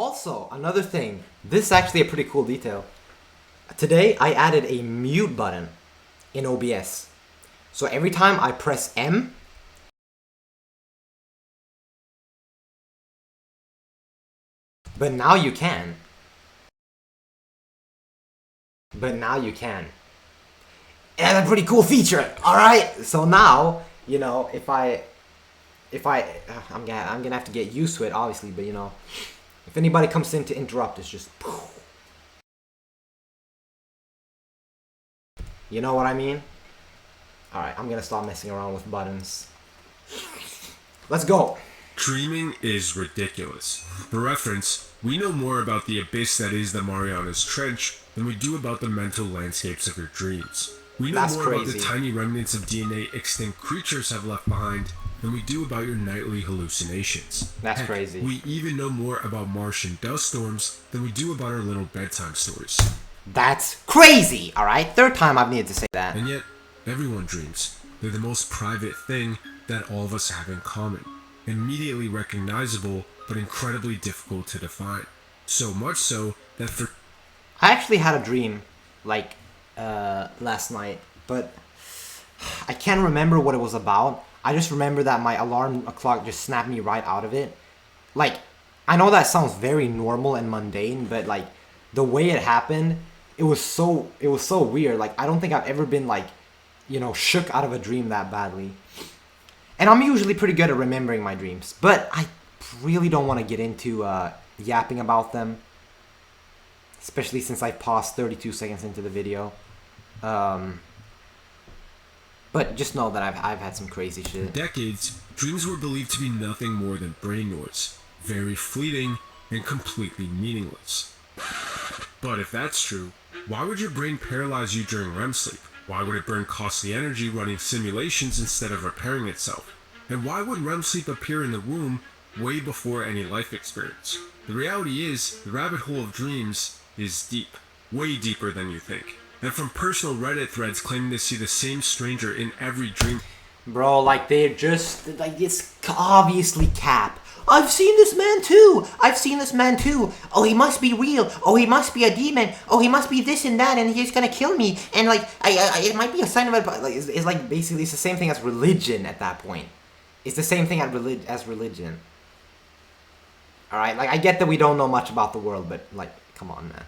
Also, another thing, this is actually a pretty cool detail. Today, I added a mute button in OBS. So every time I press M, but now you can. But now you can. And that's a pretty cool feature, alright? So now, you know, if I'm gonna have to get used to it, obviously, but you know, if anybody comes in to interrupt, it's just, you know what I mean? Alright, I'm gonna stop messing around with buttons. Let's go. Dreaming is ridiculous. For reference, we know more about the abyss that is the Marianas Trench than we do about the mental landscapes of your dreams. We know That's more crazy. about the tiny remnants of DNA extinct creatures have left behind than we do about your nightly hallucinations. That's Heck, crazy. We even know more about Martian dust storms than we do about our little bedtime stories. That's crazy, alright? Third time I've needed to say that. And yet, everyone dreams. They're the most private thing that all of us have in common. Immediately recognizable, but incredibly difficult to define. So much so that for... I actually had a dream, like, last night, but I can't remember what it was about. I just remember that my alarm clock just snapped me right out of it. Like, I know that sounds very normal and mundane, but like, the way it happened, it was so weird. Like, I don't think I've ever been like, you know, shook out of a dream that badly. And I'm usually pretty good at remembering my dreams, but I really don't want to get into yapping about them, especially since I paused 32 seconds into the video. But just know that I've had some crazy shit. For decades, dreams were believed to be nothing more than brain noise, very fleeting and completely meaningless. But if that's true, why would your brain paralyze you during REM sleep? Why would it burn costly energy running simulations instead of repairing itself? And why would REM sleep appear in the womb way before any life experience? The reality is, the rabbit hole of dreams is deep, way deeper than you think. And from personal Reddit threads claiming to see the same stranger in every dream. Bro, like they're just, like it's obviously cap. I've seen this man too. I've seen this man too. Oh, he must be real. Oh, he must be a demon. Oh, he must be this and that, and he's gonna kill me. And like, it might be a sign of it, but like, it's like basically it's the same thing as religion at that point. It's the same thing as religion. All right, like I get that we don't know much about the world, but like, come on, man.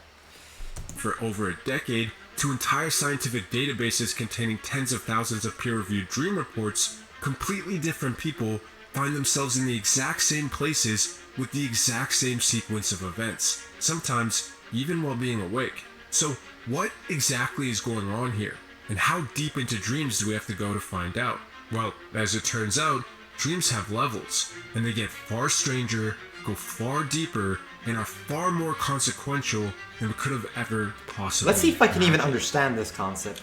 For over a decade, to entire scientific databases containing tens of thousands of peer-reviewed dream reports, completely different people find themselves in the exact same places with the exact same sequence of events, sometimes even while being awake. So what exactly is going on here? And how deep into dreams do we have to go to find out? Well, as it turns out, dreams have levels, and they get far stranger, go far deeper, and are far more consequential than we could have ever possibly. Let's see if I can even understand this concept.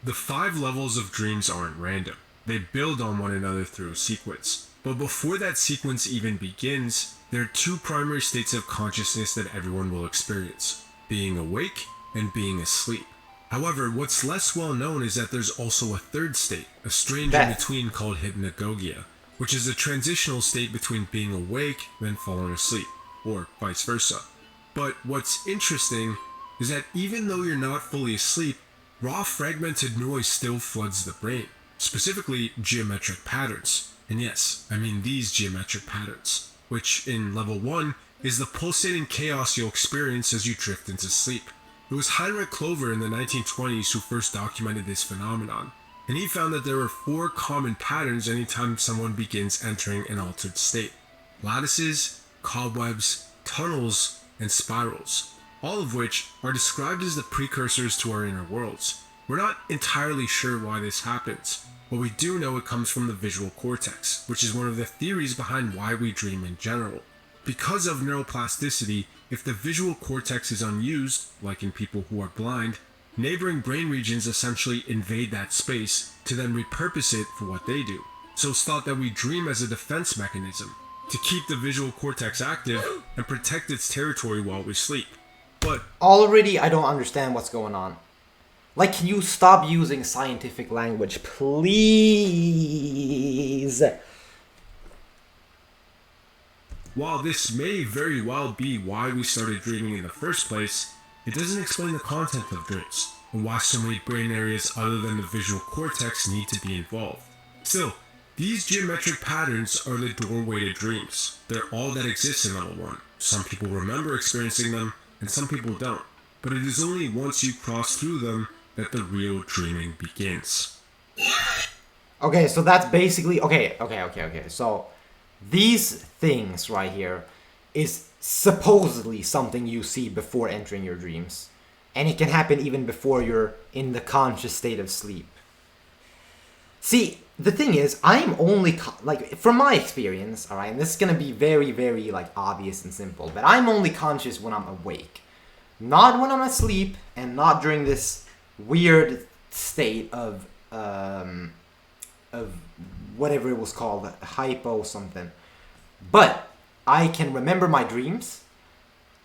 The 5 levels of dreams aren't random. They build on one another through a sequence. But before that sequence even begins, there are 2 primary states of consciousness that everyone will experience: being awake and being asleep. However, what's less well known is that there's also a third state, a strange in between called hypnagogia, which is a transitional state between being awake then falling asleep, or vice versa. But what's interesting is that even though you're not fully asleep, raw fragmented noise still floods the brain, specifically geometric patterns. And yes, I mean these geometric patterns, which in level 1 is the pulsating chaos you'll experience as you drift into sleep. It was Heinrich Clover in the 1920s who first documented this phenomenon, and he found that there are 4 common patterns anytime someone begins entering an altered state: lattices, cobwebs, tunnels, and spirals, all of which are described as the precursors to our inner worlds. We're not entirely sure why this happens, but we do know it comes from the visual cortex, which is one of the theories behind why we dream in general. Because of neuroplasticity, if the visual cortex is unused, like in people who are blind, neighboring brain regions essentially invade that space to then repurpose it for what they do. So it's thought that we dream as a defense mechanism, to keep the visual cortex active and protect its territory while we sleep. But already I don't understand what's going on. Like, can you stop using scientific language, please? While this may very well be why we started dreaming in the first place, it doesn't explain the content of dreams, and why so many brain areas other than the visual cortex need to be involved. Still, these geometric patterns are the doorway to dreams. They're all that exists in level 1. Some people remember experiencing them, and some people don't. But it is only once you cross through them that the real dreaming begins. Okay, so that's basically... Okay. So, these things right here is supposedly something you see before entering your dreams. And it can happen even before you're in the conscious state of sleep. See, the thing is, I'm only... like, from my experience, alright, and this is gonna be very, very, like, obvious and simple, but I'm only conscious when I'm awake. Not when I'm asleep, and not during this weird state of whatever it was called, hypo something. But I can remember my dreams.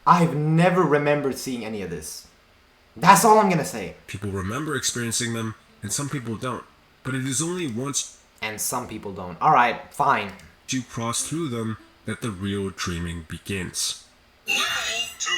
I've never remembered seeing any of this. That's all I'm gonna say. People remember experiencing them, and some people don't. But it is only once... and some people don't. Alright, fine. you cross through them that the real dreaming begins. Level 2.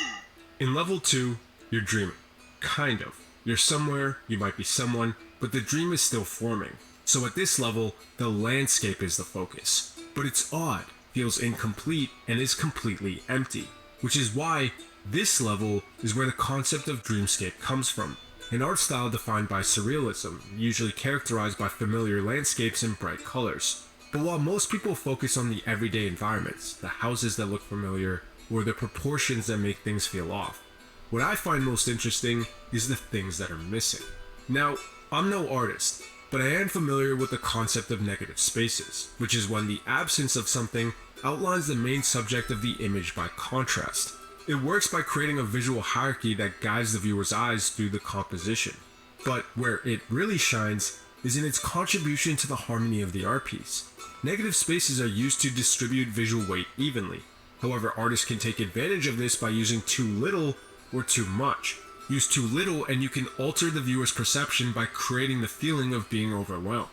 In level 2, you're dreaming. Kind of. You're somewhere, you might be someone, but the dream is still forming. So at this level, the landscape is the focus. But it's odd, feels incomplete, and is completely empty. Which is why this level is where the concept of dreamscape comes from. An art style defined by surrealism, usually characterized by familiar landscapes and bright colors. But while most people focus on the everyday environments, the houses that look familiar, or the proportions that make things feel off, what I find most interesting is the things that are missing. Now, I'm no artist, but I am familiar with the concept of negative spaces, which is when the absence of something outlines the main subject of the image by contrast. It works by creating a visual hierarchy that guides the viewer's eyes through the composition. But where it really shines is in its contribution to the harmony of the art piece. Negative spaces are used to distribute visual weight evenly. However, artists can take advantage of this by using too little or too much. Use too little and you can alter the viewer's perception by creating the feeling of being overwhelmed.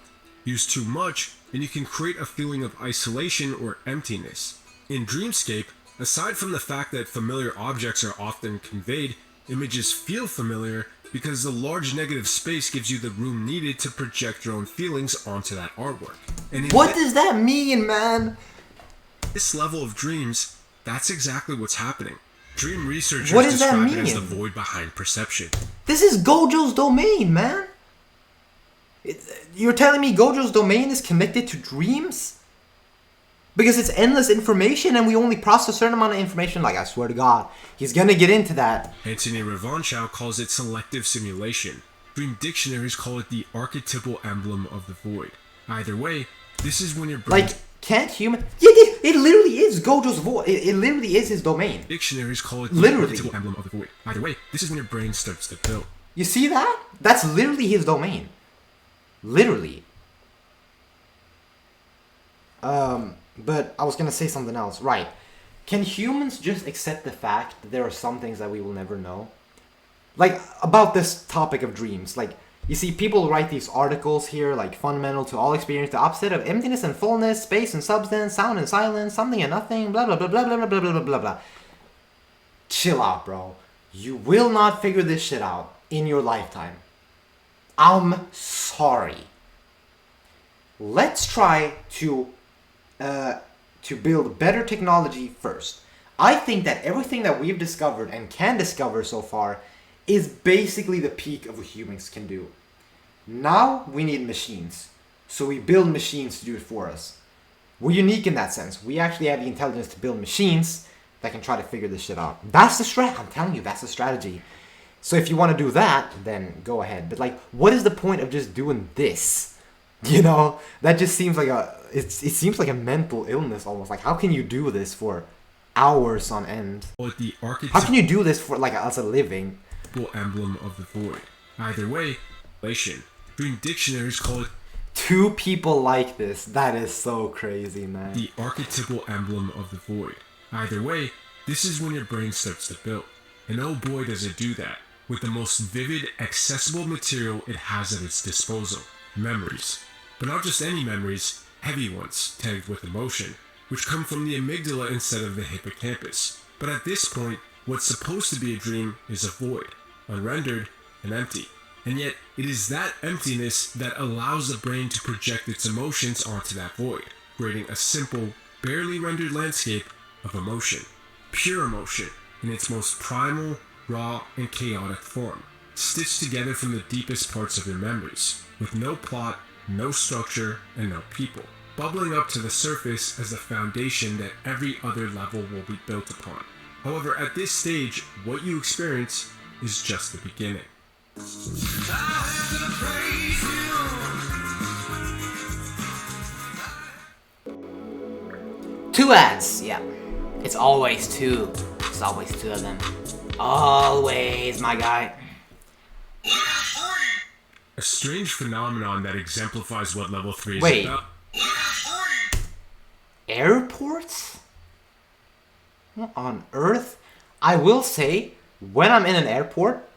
Use too much and you can create a feeling of isolation or emptiness. In Dreamscape, aside from the fact that familiar objects are often conveyed, images feel familiar because the large negative space gives you the room needed to project your own feelings onto that artwork. And What does that mean, man? this level of dreams, that's exactly what's happening. Dream researchers What does that describe it as the mean? void behind perception. This is Gojo's domain, man. You're telling me Gojo's domain is connected to dreams? Because it's endless information and we only process a certain amount of information. Like, I swear to God, he's gonna get into that. Anthony Ravanchow calls it selective simulation. Dream dictionaries call it the archetypal emblem of the void. Either way, this is when your brain... Like, can't human... Yeah, it literally is Gojo's void. It literally is his domain. Dictionaries call it the Literally. archetypal emblem of the void. Either way, this is when your brain starts to build. You see that? That's literally his domain. Literally. But I was gonna say something else. Right. Can humans just accept the fact that there are some things that we will never know? Like, about this topic of dreams. Like, you see, people write these articles here, like, fundamental to all experience, the opposite of emptiness and fullness, space and substance, sound and silence, something and nothing, blah, blah, blah, blah, blah, blah, blah, blah, blah, blah. Chill out, bro. You will not figure this shit out in your lifetime. I'm sorry. Let's try to build better technology first. I think that everything that we've discovered and can discover so far is basically the peak of what humans can do. Now we need machines. So we build machines to do it for us. We're unique in that sense. We actually have the intelligence to build machines that can try to figure this shit out. That's the strat. I'm telling you, that's the strategy. So if you want to do that, then go ahead. But like, what is the point of just doing this? You know, that just seems like it seems like a mental illness almost. Like, how can you do this for hours on end? Or the How archetypal can you do this for like as a living? emblem of the void. Either way, relation. Dream dictionaries call it Two people like this. That is so crazy, man. the archetypal emblem of the void. Either way, this is when your brain starts to build. And oh boy does it do that, with the most vivid, accessible material it has at its disposal. Memories. But not just any memories, heavy ones, tagged with emotion. which come from the amygdala instead of the hippocampus. But at this point, what's supposed to be a dream is a void, unrendered and empty. And yet, it is that emptiness that allows the brain to project its emotions onto that void, creating a simple, barely rendered landscape of emotion. Pure emotion, in its most primal, raw, and chaotic form, stitched together from the deepest parts of your memories, with no plot, no structure, and no people, bubbling up to the surface as the foundation that every other level will be built upon. However, at this stage, what you experience is just the beginning. Two ads, yeah. It's always two. It's always two of them. Always, my guy. A strange phenomenon that exemplifies what level 3 is Wait. about. Airports? What on earth? I will say, when I'm in an airport,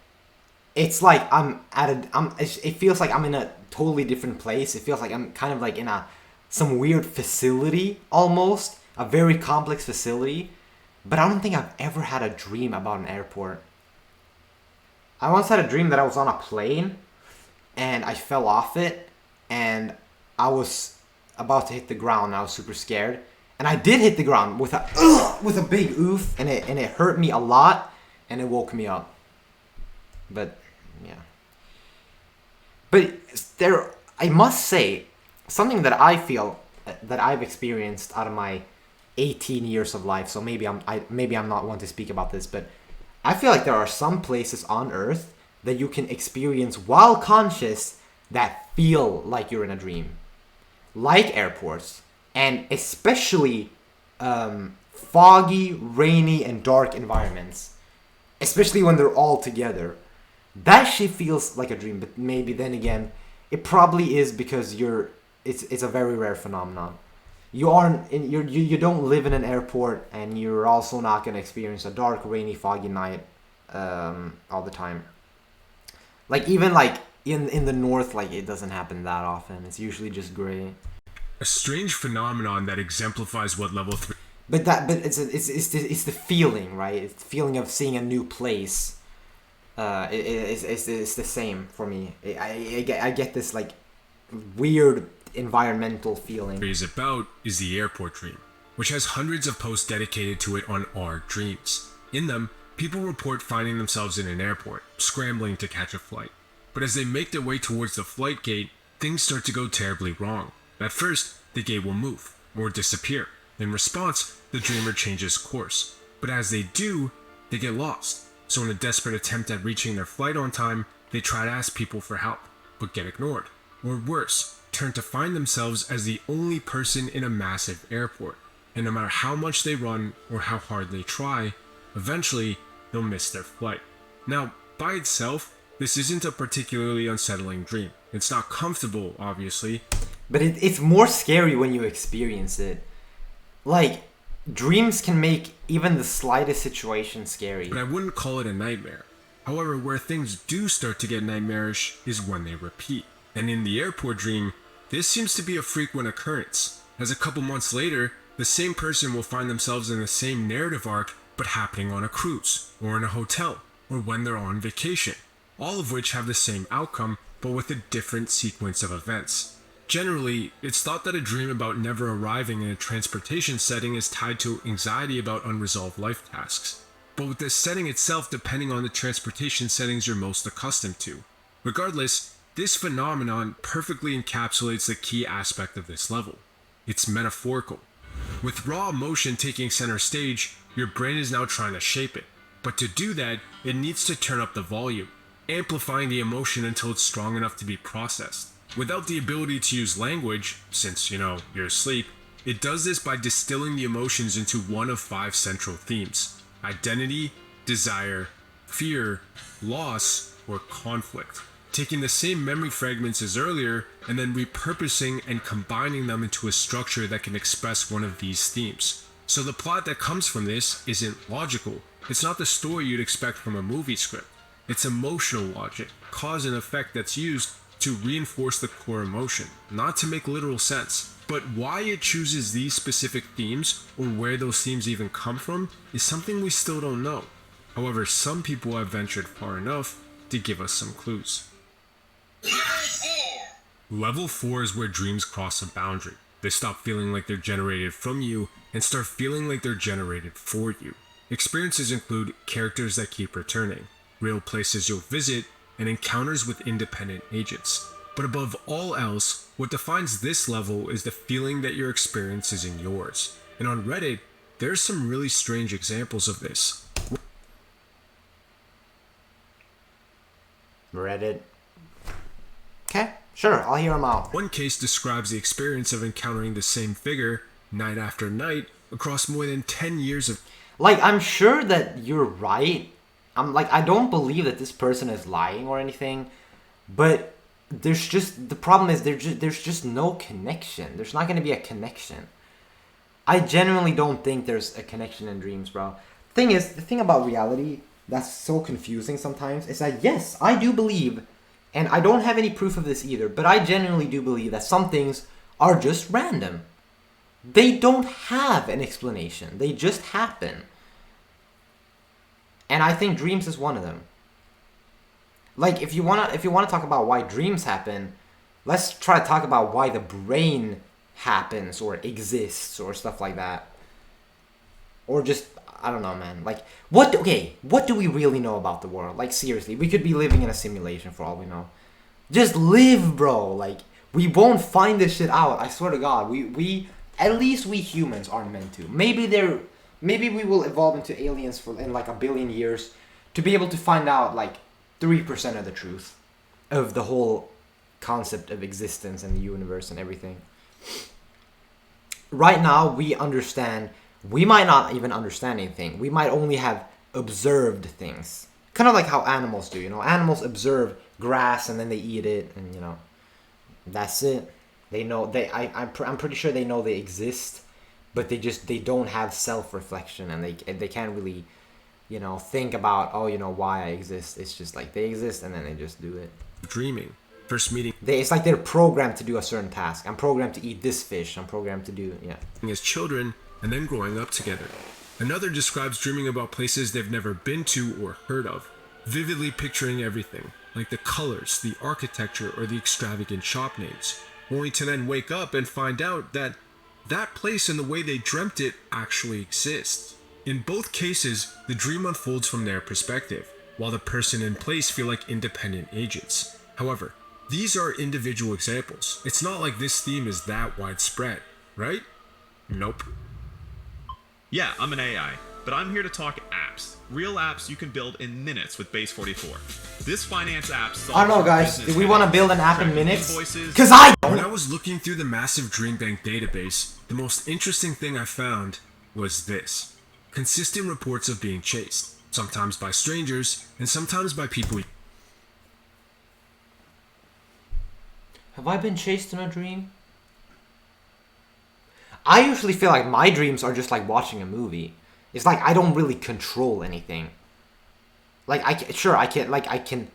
it's like it feels like I'm in a totally different place. It feels like I'm kind of like in some weird facility almost, a very complex facility. But I don't think I've ever had a dream about an airport. I once had a dream that I was on a plane and I fell off it and I was about to hit the ground. I was super scared. And I did hit the ground with a big oof, and it hurt me a lot, and it woke me up. But yeah. But I must say, something that I feel that I've experienced out of my 18 years of life. So maybe I'm not one to speak about this, but I feel like there are some places on Earth that you can experience while conscious that feel like you're in a dream, like airports. And especially foggy, rainy, and dark environments. Especially when they're all together. That shit feels like a dream, but maybe then again, it probably is because it's a very rare phenomenon. You don't live in an airport, and you're also not gonna experience a dark, rainy, foggy night all the time. Like even like in the north, like it doesn't happen that often. It's usually just gray. A strange phenomenon that exemplifies what level 3... But it's the feeling, right? It's the feeling of seeing a new place. It's the same for me. I get this like weird environmental feeling. is about is the airport dream, which has hundreds of posts dedicated to it on our dreams. In them, people report finding themselves in an airport, scrambling to catch a flight. But as they make their way towards the flight gate, things start to go terribly wrong. At first, the gate will move, or disappear. In response, the dreamer changes course. But as they do, they get lost. So in a desperate attempt at reaching their flight on time, they try to ask people for help, but get ignored. Or worse, turn to find themselves as the only person in a massive airport. And no matter how much they run, or how hard they try, eventually, they'll miss their flight. Now, by itself, this isn't a particularly unsettling dream. It's not comfortable, obviously, but it's more scary when you experience it. Like, dreams can make even the slightest situation scary. but I wouldn't call it a nightmare. However, where things do start to get nightmarish is when they repeat. And in the airport dream, this seems to be a frequent occurrence, as a couple months later, the same person will find themselves in the same narrative arc, but happening on a cruise, or in a hotel, or when they're on vacation, all of which have the same outcome, but with a different sequence of events. Generally, it's thought that a dream about never arriving in a transportation setting is tied to anxiety about unresolved life tasks, but with the setting itself depending on the transportation settings you're most accustomed to. Regardless, this phenomenon perfectly encapsulates the key aspect of this level. It's metaphorical. With raw emotion taking center stage, your brain is now trying to shape it. But to do that, it needs to turn up the volume, amplifying the emotion until it's strong enough to be processed. Without the ability to use language, since, you're asleep, it does this by distilling the emotions into one of 5 central themes: identity, desire, fear, loss, or conflict. Taking the same memory fragments as earlier, and then repurposing and combining them into a structure that can express one of these themes. So the plot that comes from this isn't logical. It's not the story you'd expect from a movie script. It's emotional logic, cause and effect that's used to reinforce the core emotion, not to make literal sense. But why it chooses these specific themes, or where those themes even come from, is something we still don't know. However, some people have ventured far enough to give us some clues. Level 4 is where dreams cross a boundary. They stop feeling like they're generated from you and start feeling like they're generated for you. Experiences include characters that keep returning, real places you'll visit, and encounters with independent agents. But above all else, what defines this level is the feeling that your experience isn't yours. And on Reddit, there's some really strange examples of this. Reddit. Okay, sure, I'll hear them out. One case describes the experience of encountering the same figure night after night across more than 10 years of... Like, I'm sure that you're right. I don't believe that this person is lying or anything, but the problem is there's just no connection. There's not going to be a connection. I genuinely don't think there's a connection in dreams, bro. The thing about reality that's so confusing sometimes is that, yes, I do believe, and I don't have any proof of this either, but I genuinely do believe that some things are just random. They don't have an explanation. They just happen. And I think dreams is one of them. Like, if you wanna talk about why dreams happen, let's try to talk about why the brain happens or exists or stuff like that. Or just, I don't know, man. Like, what do we really know about the world? Like, seriously, we could be living in a simulation for all we know. Just live, bro. Like, we won't find this shit out. I swear to God, we at least we humans aren't meant to. Maybe we will evolve into aliens in like 1 billion years to be able to find out like 3% of the truth of the whole concept of existence and the universe and everything. Right now, we might not even understand anything. We might only have observed things. Kind of like how animals do, you know? Animals observe grass and then they eat it, and, you know, that's it. They know, I'm pretty sure they know they exist, but they don't have self-reflection, and they can't really, you know, think about, oh, you know, why I exist. It's just like they exist and then they just do it. Dreaming. First meeting. It's like they're programmed to do a certain task. I'm programmed to eat this fish. I'm programmed to do, yeah. As children, and then growing up together. Another describes dreaming about places they've never been to or heard of, vividly picturing everything, like the colors, the architecture, or the extravagant shop names, only to then wake up and find out that that place and the way they dreamt it actually exists. In both cases, the dream unfolds from their perspective, while the person and place feel like independent agents. However, these are individual examples. It's not like this theme is that widespread, right? Nope. Yeah, I'm an AI, but I'm here to talk apps. Real apps you can build in minutes with Base 44. This finance app solves I don't know, guys. business Do we want to headaches, build an app in tracking minutes? invoices. Because I When I don't. was looking through the massive DreamBank database, the most interesting thing I found was this. Consistent reports of being chased, sometimes by strangers, and sometimes by people. Have I been chased in a dream? I usually feel like my dreams are just like watching a movie. It's like I don't really control anything. Like I can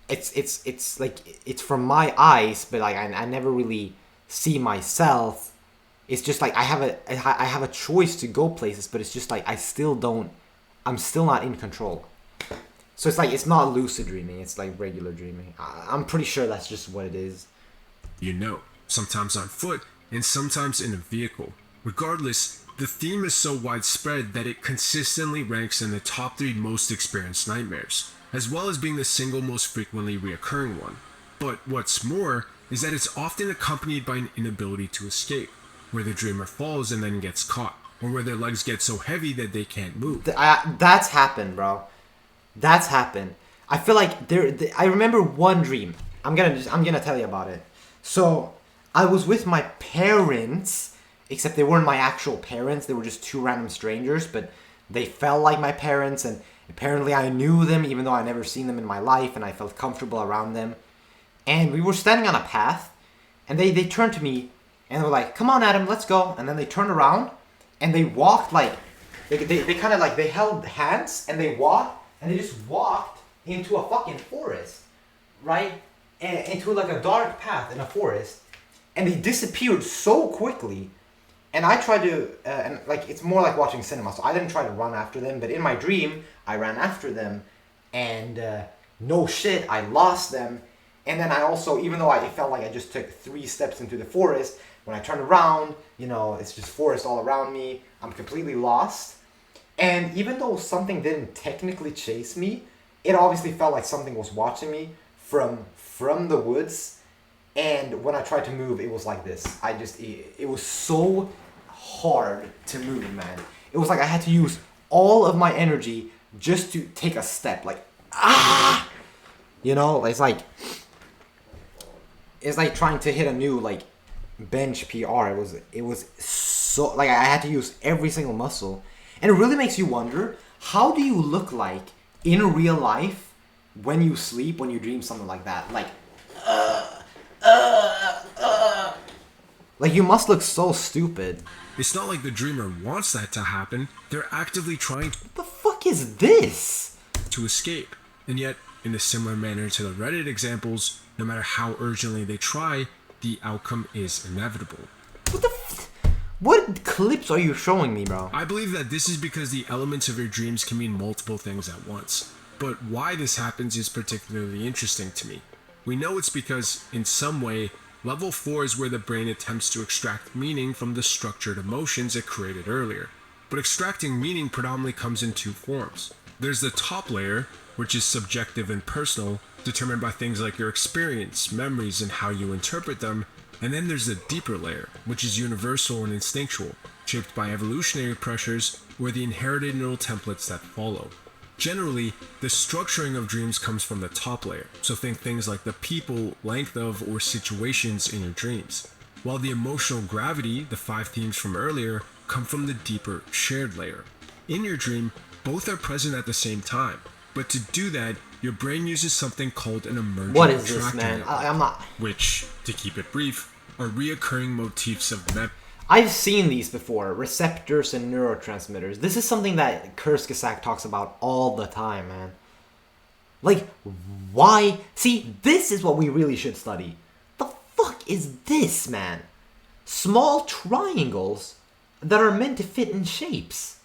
it's like it's from my eyes, but like I never really see myself. It's just like I have a choice to go places, but it's just like I'm still not in control. So it's like it's not lucid dreaming, it's like regular dreaming. I'm pretty sure that's just what it is. You know, sometimes on foot and sometimes in a vehicle. Regardless, the theme is so widespread that it consistently ranks in the top 3 most experienced nightmares, as well as being the single most frequently reoccurring one. But what's more is that it's often accompanied by an inability to escape, where the dreamer falls and then gets caught, or where their legs get so heavy that they can't move. That's happened, bro. That's happened. I feel like I remember one dream. I'm gonna tell you about it. So I was with my parents, except they weren't my actual parents. They were just 2 random strangers, but they felt like my parents, and apparently I knew them even though I never seen them in my life, and I felt comfortable around them. And we were standing on a path, and they turned to me and they were like, "Come on, Adam, let's go." And then they turned around and they walked like they kind of like they held hands and they walked. And they just walked into a fucking forest, right? And into like a dark path in a forest. and they disappeared so quickly. And I tried to, and like it's more like watching cinema. So I didn't try to run after them, but in my dream, I ran after them, and no shit, I lost them. And then I also, even though it felt like I just took 3 steps into the forest, when I turned around, it's just forest all around me. I'm completely lost. And even though something didn't technically chase me, it obviously felt like something was watching me from the woods. And when I tried to move, it was like this. It was so hard to move, man. It was like I had to use all of my energy just to take a step. Like, ah! It's like trying to hit a new, like, bench PR. It was so, like, I had to use every single muscle. And it really makes you wonder, how do you look like in real life when you sleep, when you dream something like that? Like, you must look so stupid. It's not like the dreamer wants that to happen. They're actively trying What the fuck is this? to escape. And yet, in a similar manner to the Reddit examples, no matter how urgently they try, the outcome is inevitable. What clips are you showing me, bro? I believe that this is because the elements of your dreams can mean multiple things at once. But why this happens is particularly interesting to me. We know it's because, in some way, level 4 is where the brain attempts to extract meaning from the structured emotions it created earlier. But extracting meaning predominantly comes in 2 forms. There's the top layer, which is subjective and personal, determined by things like your experience, memories, and how you interpret them. And then there's the deeper layer, which is universal and instinctual, shaped by evolutionary pressures or the inherited neural templates that follow. Generally, the structuring of dreams comes from the top layer, so think things like the people, length of, or situations in your dreams. While the emotional gravity, the 5 themes from earlier, come from the deeper, shared layer. In your dream, both are present at the same time, but to do that, your brain uses something called an emergent What is this, tracking man? network, I'm not... which, to keep it brief, are reoccurring motifs of I've seen these before, receptors and neurotransmitters. This is something that Kurzgesagt talks about all the time, man. Like, why? See, this is what we really should study. The fuck is this, man? Small triangles that are meant to fit in shapes.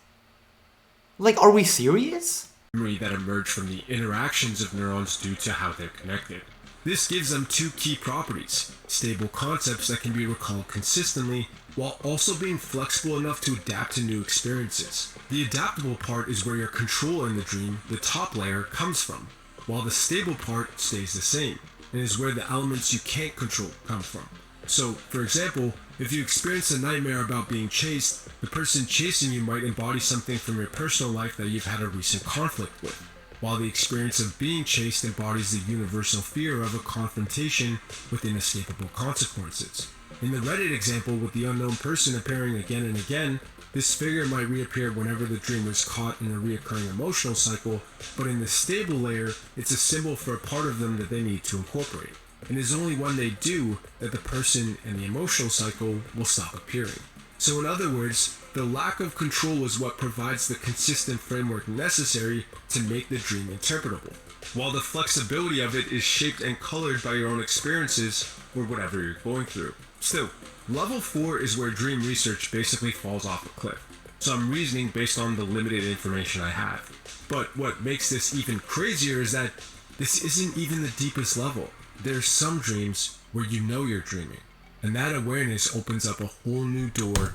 Like, are we serious? memory that emerge from the interactions of neurons due to how they're connected. This gives them 2 key properties: stable concepts that can be recalled consistently, while also being flexible enough to adapt to new experiences. The adaptable part is where your control in the dream, the top layer, comes from, while the stable part stays the same, and is where the elements you can't control come from. So, for example, if you experience a nightmare about being chased, the person chasing you might embody something from your personal life that you've had a recent conflict with, while the experience of being chased embodies the universal fear of a confrontation with inescapable consequences. In the Reddit example with the unknown person appearing again and again, this figure might reappear whenever the dreamer is caught in a reoccurring emotional cycle, but in the stable layer, it's a symbol for a part of them that they need to incorporate. And it's only when they do that the person and the emotional cycle will stop appearing. So in other words, the lack of control is what provides the consistent framework necessary to make the dream interpretable, while the flexibility of it is shaped and colored by your own experiences or whatever you're going through. Still, level 4 is where dream research basically falls off a cliff, so I'm reasoning based on the limited information I have. But what makes this even crazier is that this isn't even the deepest level. There's some dreams where you know you're dreaming, and that awareness opens up a whole new door.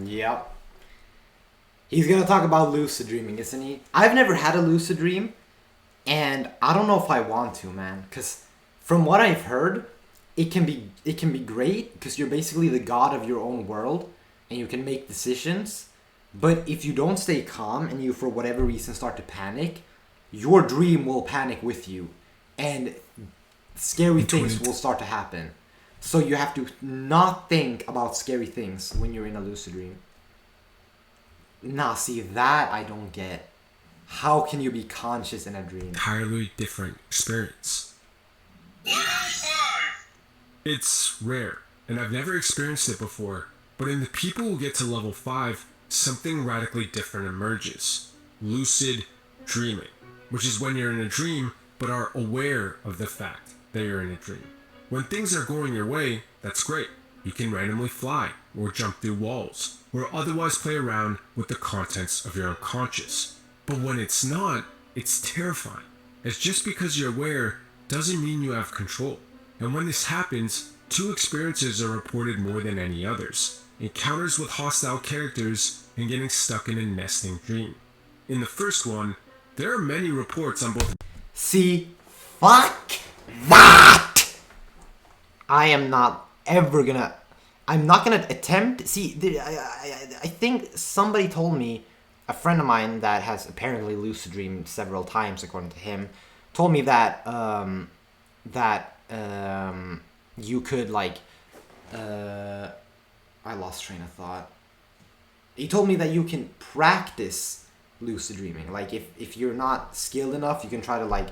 Yep. He's gonna talk about lucid dreaming, isn't he? I've never had a lucid dream, and I don't know if I want to, man. Cause from what I've heard, it can be great because you're basically the god of your own world, and you can make decisions. But if you don't stay calm and you, for whatever reason, start to panic, your dream will panic with you, and scary things will start to happen. So you have to not think about scary things when you're in a lucid dream. Nah, see, that I don't get. How can you be conscious in a dream? Entirely different experience. It's rare, and I've never experienced it before, but in the people who get to level 5, something radically different emerges. Lucid dreaming, which is when you're in a dream but are aware of the fact that you're in a dream. When things are going your way, that's great. You can randomly fly, or jump through walls, or otherwise play around with the contents of your unconscious. But when it's not, it's terrifying. As just because you're aware doesn't mean you have control. And when this happens, two experiences are reported more than any others: encounters with hostile characters and getting stuck in a nesting dream. In the first one, there are many reports on both. See, fuck that! I am not ever gonna. I'm not gonna attempt. See, I think somebody told me, a friend of mine that has apparently lucid dreamed several times, according to him, told me that you could like. I lost train of thought. He told me that you can practice lucid dreaming. Like if you're not skilled enough, you can try to like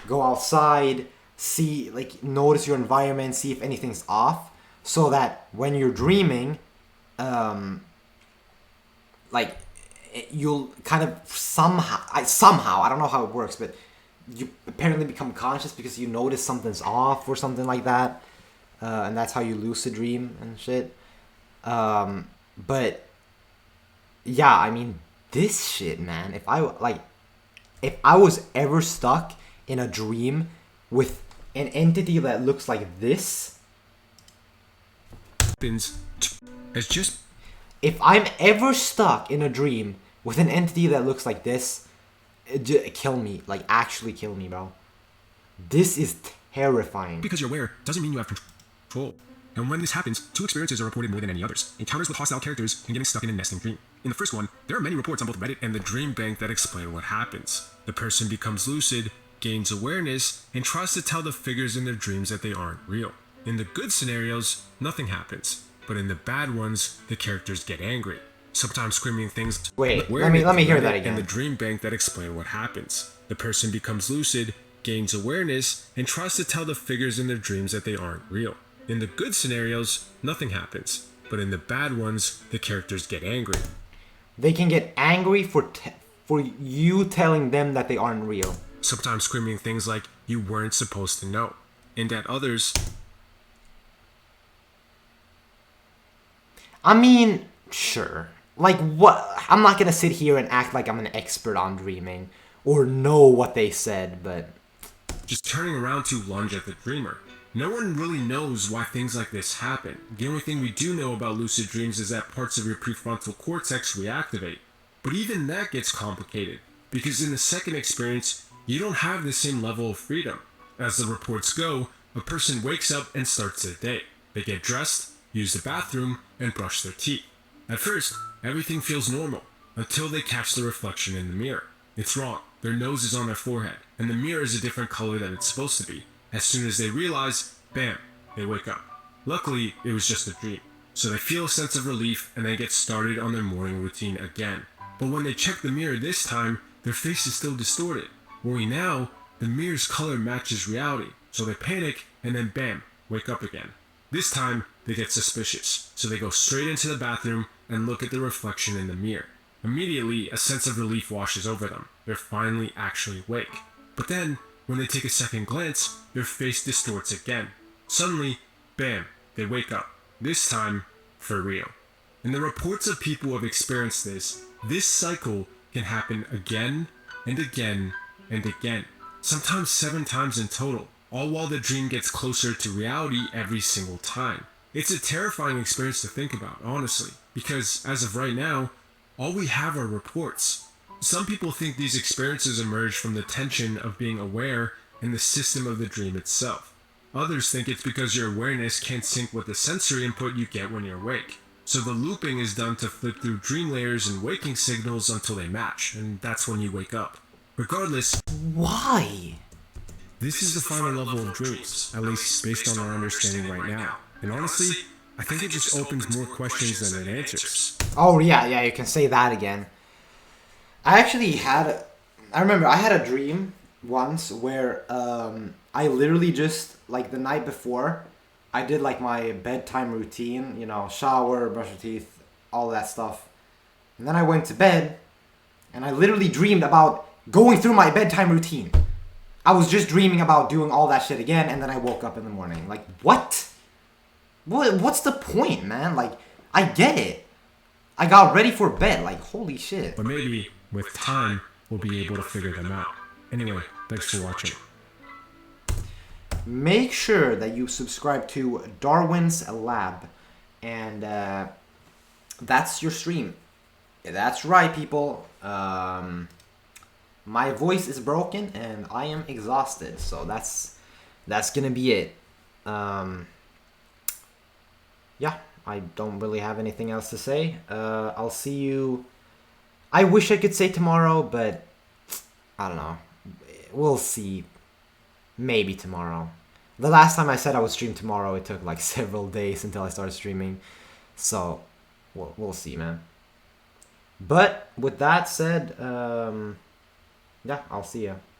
go outside, see, like notice your environment, see if anything's off, so that when you're dreaming, like you'll kind of somehow, I don't know how it works, but you apparently become conscious because you notice something's off or something like that, and that's how you lucid dream and shit. But yeah, I mean, this shit, man. If I was ever stuck in a dream with an entity that looks like this, if I'm ever stuck in a dream with an entity that looks like this, kill me. Like, actually kill me, bro. This is terrifying. Because you're aware doesn't mean you have control. And when this happens, two experiences are reported more than any others: encounters with hostile characters and getting stuck in a nesting dream. In the first one, there are many reports on both Reddit and the Dream Bank that explain what happens. The person becomes lucid, gains awareness, and tries to tell the figures in their dreams that they aren't real. In the good scenarios, nothing happens, but in the bad ones, the characters get angry, sometimes screaming things. Wait, let me hear that again. And the Dream Bank that explain what happens. The person becomes lucid, gains awareness, and tries to tell the figures in their dreams that they aren't real. In the good scenarios, nothing happens, but in the bad ones, the characters get angry. They can get angry for you telling them that they aren't real. Sometimes screaming things like, "You weren't supposed to know." And at others, I mean, sure. Like, what? I'm not gonna sit here and act like I'm an expert on dreaming or know what they said, but just turning around to lunge at the dreamer. No one really knows why things like this happen. The only thing we do know about lucid dreams is that parts of your prefrontal cortex reactivate. But even that gets complicated, because in the second experience, you don't have the same level of freedom. As the reports go, a person wakes up and starts their day. They get dressed, use the bathroom, and brush their teeth. At first, everything feels normal, until they catch the reflection in the mirror. It's wrong. Their nose is on their forehead, and the mirror is a different color than it's supposed to be. As soon as they realize, bam, they wake up. Luckily, it was just a dream, so they feel a sense of relief and they get started on their morning routine again. But when they check the mirror this time, their face is still distorted. Only now, the mirror's color matches reality, so they panic and then bam, wake up again. This time, they get suspicious, so they go straight into the bathroom and look at the reflection in the mirror. Immediately, a sense of relief washes over them. They're finally actually awake. But then, when they take a second glance, their face distorts again. Suddenly, bam, they wake up. This time, for real. In the reports of people who have experienced this cycle can happen again and again and again. Sometimes 7 times in total, all while the dream gets closer to reality every single time. It's a terrifying experience to think about, honestly, because as of right now, all we have are reports. Some people think these experiences emerge from the tension of being aware and the system of the dream itself. Others think it's because your awareness can't sync with the sensory input you get when you're awake. So the looping is done to flip through dream layers and waking signals until they match, and that's when you wake up. Regardless, why? This is the final level of dreams, at least based on our understanding right now. And honestly, I think it just opens more questions than it answers. Oh yeah, you can say that again. I remember I had a dream once where I literally just, like the night before, I did like my bedtime routine, you know, shower, brush your teeth, all that stuff. And then I went to bed and I literally dreamed about going through my bedtime routine. I was just dreaming about doing all that shit again, and then I woke up in the morning. Like, what? What's the point, man? Like, I get it. I got ready for bed. Like, holy shit. But maybe, with time, we'll be able to figure them out. Anyway, thanks for watching. Make sure that you subscribe to Darwin's Lab. And that's your stream. That's right, people. My voice is broken and I am exhausted. So that's gonna be it. Yeah, I don't really have anything else to say. I'll see you. I wish I could say tomorrow, but I don't know. We'll see. Maybe tomorrow. The last time I said I would stream tomorrow, it took like several days until I started streaming. So, we'll see, man. But with that said, yeah, I'll see you.